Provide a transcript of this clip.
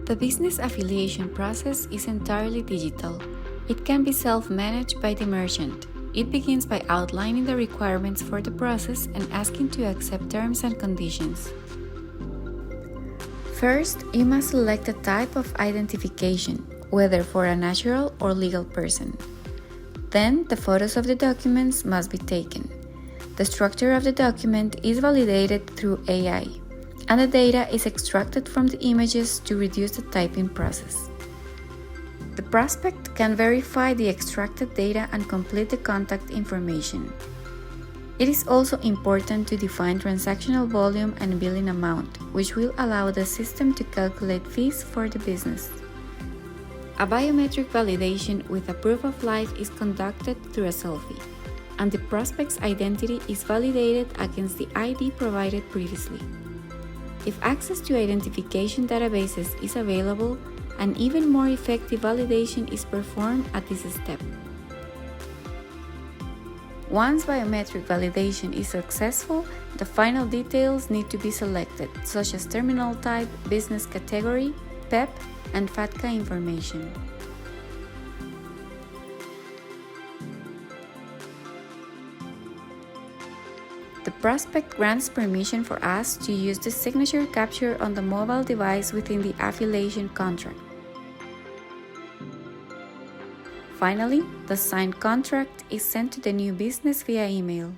The business affiliation process is entirely digital. It can be self-managed by the merchant. It begins by outlining the requirements for the process and asking to accept terms and conditions. First, you must select a type of identification, whether for a natural or legal person. Then, the photos of the documents must be taken. The structure of the document is validated through AI, and the data is extracted from the images to reduce the typing process. The prospect can verify the extracted data and complete the contact information. It is also important to define transactional volume and billing amount, which will allow the system to calculate fees for the business. A biometric validation with a proof of life is conducted through a selfie, and the prospect's identity is validated against the ID provided previously. If access to identification databases is available, an even more effective validation is performed at this step. Once biometric validation is successful, the final details need to be selected, such as terminal type, business category, PEP, and FATCA information. The prospect grants permission for us to use the signature capture on the mobile device within the affiliation contract. Finally, the signed contract is sent to the new business via email.